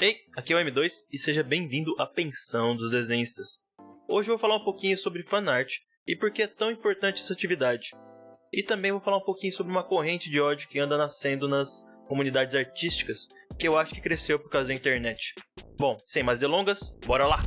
Ei, aqui é o M2 e seja bem-vindo à Pensão dos Desenhistas. Hoje eu vou falar um pouquinho sobre fanart e por que é tão importante essa atividade. E também vou falar um pouquinho sobre uma corrente de ódio que anda nascendo nas comunidades artísticas, que eu acho que cresceu por causa da internet. Bom, sem mais delongas, bora lá!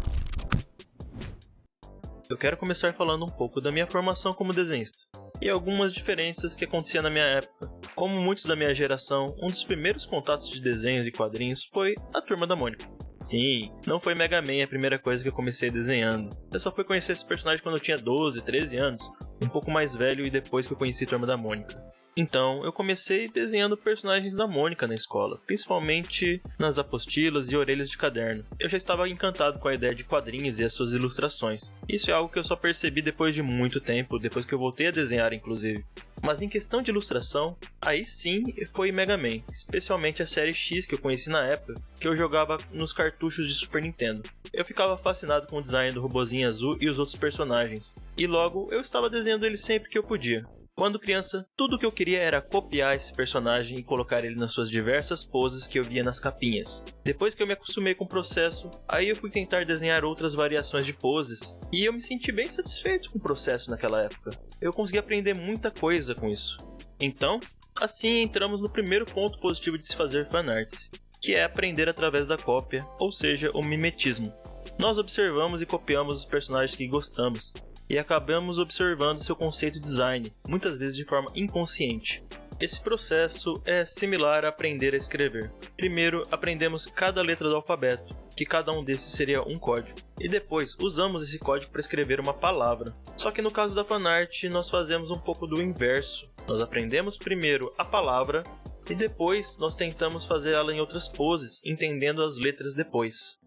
Eu quero começar falando um pouco da minha formação como desenhista e algumas diferenças que aconteciam na minha época. Como muitos da minha geração, um dos primeiros contatos de desenhos e quadrinhos foi a Turma da Mônica. Sim, não foi Mega Man a primeira coisa que eu comecei desenhando. Eu só fui conhecer esse personagem quando eu tinha 12, 13 anos, um pouco mais velho e depois que eu conheci Turma da Mônica. Então, eu comecei desenhando personagens da Mônica na escola, principalmente nas apostilas e orelhas de caderno. Eu já estava encantado com a ideia de quadrinhos e as suas ilustrações. Isso é algo que eu só percebi depois de muito tempo, depois que eu voltei a desenhar inclusive. Mas em questão de ilustração, aí sim foi Mega Man, especialmente a série X que eu conheci na época, que eu jogava nos cartuchos de Super Nintendo. Eu ficava fascinado com o design do robozinho azul e os outros personagens, e logo eu estava desenhando ele sempre que eu podia. Quando criança, tudo o que eu queria era copiar esse personagem e colocar ele nas suas diversas poses que eu via nas capinhas. Depois que eu me acostumei com o processo, aí eu fui tentar desenhar outras variações de poses, e eu me senti bem satisfeito com o processo naquela época. Eu consegui aprender muita coisa com isso. Então, assim entramos no primeiro ponto positivo de se fazer fanarts, que é aprender através da cópia, ou seja, o mimetismo. Nós observamos e copiamos os personagens que gostamos, e acabamos observando seu conceito de design, muitas vezes de forma inconsciente. Esse processo é similar a aprender a escrever. Primeiro, aprendemos cada letra do alfabeto, que cada um desses seria um código, e depois usamos esse código para escrever uma palavra. Só que no caso da fanart, nós fazemos um pouco do inverso. Nós aprendemos primeiro a palavra, e depois nós tentamos fazer ela em outras poses, entendendo as letras depois.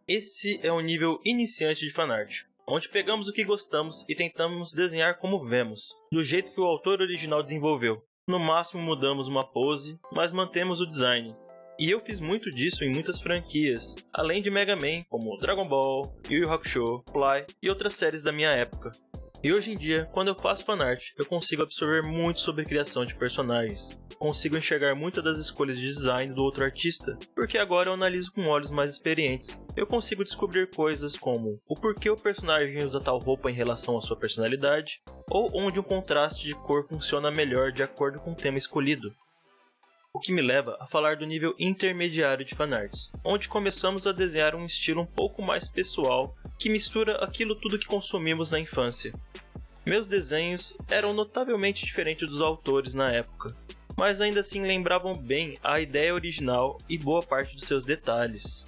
Esse é o nível iniciante de fanart, onde pegamos o que gostamos e tentamos desenhar como vemos, do jeito que o autor original desenvolveu. No máximo mudamos uma pose, mas mantemos o design. E eu fiz muito disso em muitas franquias, além de Mega Man, como Dragon Ball, Yu Yu Hakusho, Fly e outras séries da minha época. E hoje em dia, quando eu faço fanart, eu consigo absorver muito sobre a criação de personagens. Consigo enxergar muitas das escolhas de design do outro artista, porque agora eu analiso com olhos mais experientes. Eu consigo descobrir coisas como o porquê o personagem usa tal roupa em relação à sua personalidade, ou onde um contraste de cor funciona melhor de acordo com o tema escolhido. O que me leva a falar do nível intermediário de fanarts, onde começamos a desenhar um estilo um pouco mais pessoal, que mistura aquilo tudo que consumimos na infância. Meus desenhos eram notavelmente diferentes dos autores na época, mas ainda assim lembravam bem a ideia original e boa parte dos seus detalhes.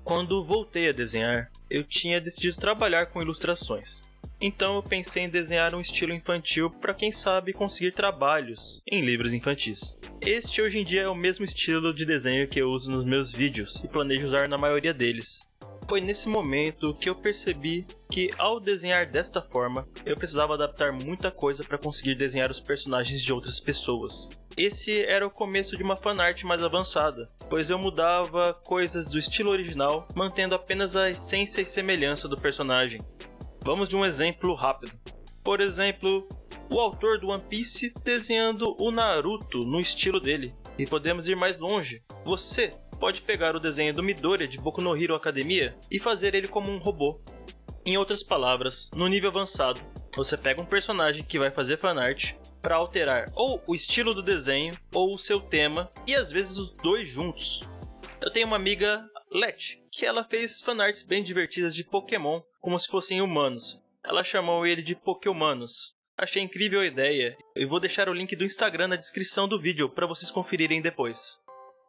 Quando voltei a desenhar, eu tinha decidido trabalhar com ilustrações. Então eu pensei em desenhar um estilo infantil para quem sabe conseguir trabalhos em livros infantis. Este hoje em dia é o mesmo estilo de desenho que eu uso nos meus vídeos e planejo usar na maioria deles. Foi nesse momento que eu percebi que ao desenhar desta forma, eu precisava adaptar muita coisa para conseguir desenhar os personagens de outras pessoas. Esse era o começo de uma fanart mais avançada, pois eu mudava coisas do estilo original, mantendo apenas a essência e semelhança do personagem. Vamos de um exemplo rápido. Por exemplo, o autor do One Piece desenhando o Naruto no estilo dele. E podemos ir mais longe. Você pode pegar o desenho do Midoriya de Boku no Hero Academia e fazer ele como um robô. Em outras palavras, no nível avançado, você pega um personagem que vai fazer fanart para alterar ou o estilo do desenho ou o seu tema, e às vezes os dois juntos. Eu tenho uma amiga, Let, que ela fez fanarts bem divertidas de Pokémon, como se fossem humanos. Ela chamou ele de Pokéhumanos. Achei incrível a ideia, e vou deixar o link do Instagram na descrição do vídeo para vocês conferirem depois.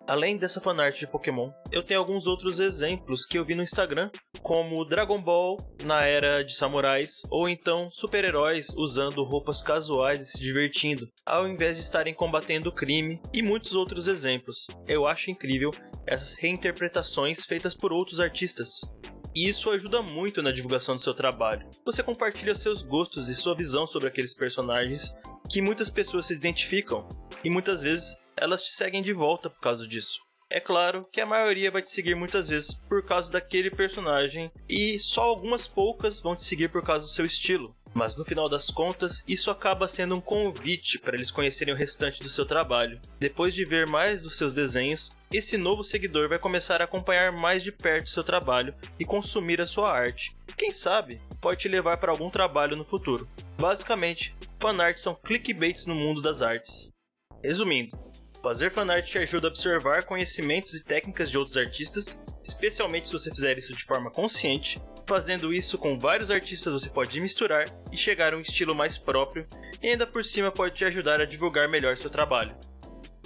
Além dessa fanart de Pokémon, eu tenho alguns outros exemplos que eu vi no Instagram, como Dragon Ball na era de samurais, ou então super-heróis usando roupas casuais e se divertindo, ao invés de estarem combatendo o crime, e muitos outros exemplos. Eu acho incrível essas reinterpretações feitas por outros artistas. E isso ajuda muito na divulgação do seu trabalho. Você compartilha seus gostos e sua visão sobre aqueles personagens que muitas pessoas se identificam, e muitas vezes elas te seguem de volta por causa disso. É claro que a maioria vai te seguir muitas vezes por causa daquele personagem, e só algumas poucas vão te seguir por causa do seu estilo. Mas no final das contas, isso acaba sendo um convite para eles conhecerem o restante do seu trabalho. Depois de ver mais dos seus desenhos, esse novo seguidor vai começar a acompanhar mais de perto o seu trabalho e consumir a sua arte. Quem sabe, pode te levar para algum trabalho no futuro. Basicamente, fanarts são clickbaits no mundo das artes. Resumindo, fazer fanart te ajuda a observar conhecimentos e técnicas de outros artistas, especialmente se você fizer isso de forma consciente. Fazendo isso com vários artistas você pode misturar e chegar a um estilo mais próprio e ainda por cima pode te ajudar a divulgar melhor seu trabalho.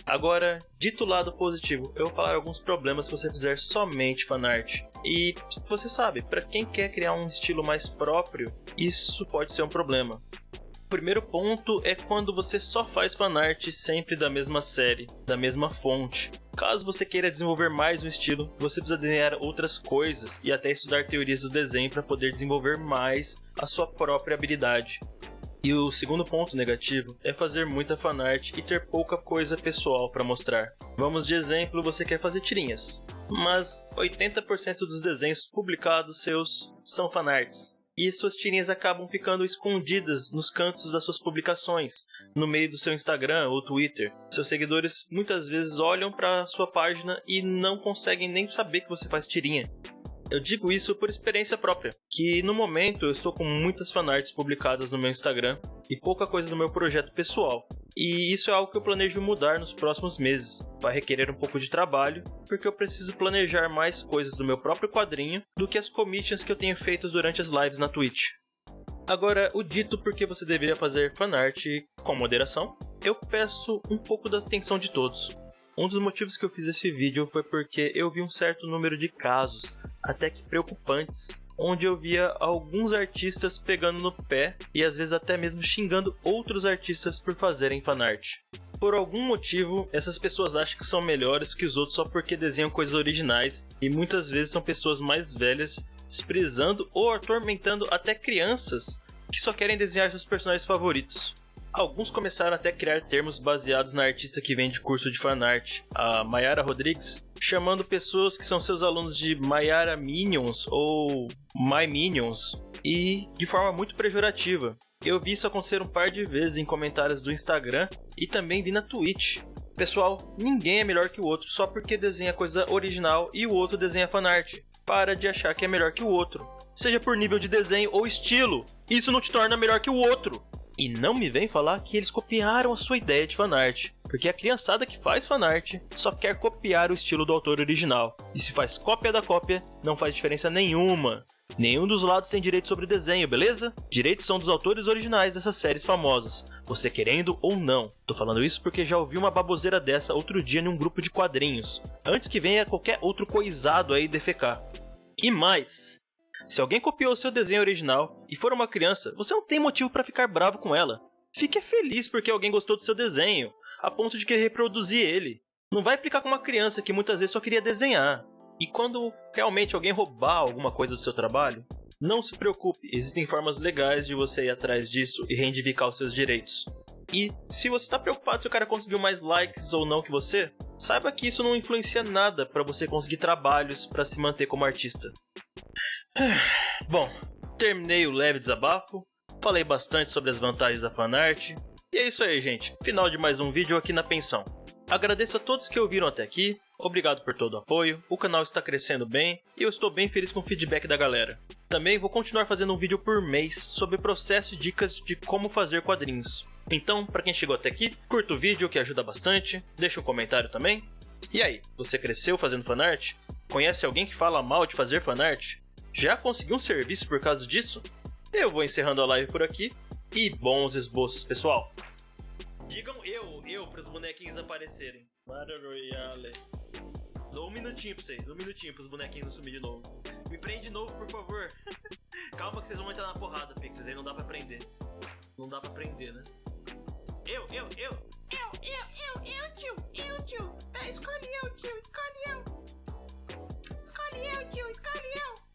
Agora, dito o lado positivo, eu vou falar alguns problemas se você fizer somente fanart. E você sabe, para quem quer criar um estilo mais próprio, isso pode ser um problema. O primeiro ponto é quando você só faz fanart sempre da mesma série, da mesma fonte. Caso você queira desenvolver mais um estilo, você precisa desenhar outras coisas e até estudar teorias do desenho para poder desenvolver mais a sua própria habilidade. E o segundo ponto negativo é fazer muita fanart e ter pouca coisa pessoal para mostrar. Vamos de exemplo, você quer fazer tirinhas, mas 80% dos desenhos publicados seus são fanarts. E suas tirinhas acabam ficando escondidas nos cantos das suas publicações, no meio do seu Instagram ou Twitter. Seus seguidores muitas vezes olham para sua página e não conseguem nem saber que você faz tirinha. Eu digo isso por experiência própria, que no momento eu estou com muitas fanarts publicadas no meu Instagram e pouca coisa no meu projeto pessoal. E isso é algo que eu planejo mudar nos próximos meses. Vai requerer um pouco de trabalho, porque eu preciso planejar mais coisas do meu próprio quadrinho do que as commissions que eu tenho feito durante as lives na Twitch. Agora, o dito porque você deveria fazer fanart com moderação, eu peço um pouco da atenção de todos. Um dos motivos que eu fiz esse vídeo foi porque eu vi um certo número de casos, até que preocupantes, onde eu via alguns artistas pegando no pé e às vezes até mesmo xingando outros artistas por fazerem fanart. Por algum motivo, essas pessoas acham que são melhores que os outros só porque desenham coisas originais e muitas vezes são pessoas mais velhas desprezando ou atormentando até crianças que só querem desenhar seus personagens favoritos. Alguns começaram até a criar termos baseados na artista que vende curso de fanart, a Mayara Rodrigues, chamando pessoas que são seus alunos de Mayara Minions ou My Minions, e de forma muito pejorativa. Eu vi isso acontecer um par de vezes em comentários do Instagram e também vi na Twitch. Pessoal, ninguém é melhor que o outro só porque desenha coisa original e o outro desenha fanart. Para de achar que é melhor que o outro, seja por nível de desenho ou estilo. Isso não te torna melhor que o outro. E não me vem falar que eles copiaram a sua ideia de fanart, porque a criançada que faz fanart só quer copiar o estilo do autor original. E se faz cópia da cópia, não faz diferença nenhuma. Nenhum dos lados tem direito sobre o desenho, beleza? Direitos são dos autores originais dessas séries famosas, você querendo ou não. Tô falando isso porque já ouvi uma baboseira dessa outro dia em um grupo de quadrinhos, antes que venha qualquer outro coisado aí defecar. E mais, se alguém copiou o seu desenho original e for uma criança, você não tem motivo para ficar bravo com ela. Fique feliz porque alguém gostou do seu desenho, a ponto de querer reproduzir ele. Não vai implicar com uma criança que muitas vezes só queria desenhar. E quando realmente alguém roubar alguma coisa do seu trabalho, não se preocupe, existem formas legais de você ir atrás disso e reivindicar os seus direitos. E se você está preocupado se o cara conseguiu mais likes ou não que você, saiba que isso não influencia nada para você conseguir trabalhos para se manter como artista. Bom, terminei o leve desabafo, falei bastante sobre as vantagens da fanart, e é isso aí, gente, final de mais um vídeo aqui na Pensão. Agradeço a todos que ouviram até aqui, obrigado por todo o apoio, o canal está crescendo bem e eu estou bem feliz com o feedback da galera. Também vou continuar fazendo um vídeo por mês sobre o processo e dicas de como fazer quadrinhos. Então, para quem chegou até aqui, curta o vídeo que ajuda bastante, deixa um comentário também. E aí, você cresceu fazendo fanart? Conhece alguém que fala mal de fazer fanart? Já conseguiu um serviço por causa disso? Eu vou encerrando a live por aqui e bons esboços, pessoal! Digam eu para os bonequinhos aparecerem. Battle Royale. Dou um minutinho pra vocês, para os bonequinhos não sumirem de novo. Me prende de novo, por favor. Calma que vocês vão entrar na porrada, Picles, aí não dá pra prender. Não dá pra prender, né? Eu, tio. Escolhe eu, tio, escolhe eu. Escolhe eu, tio, escolhe eu.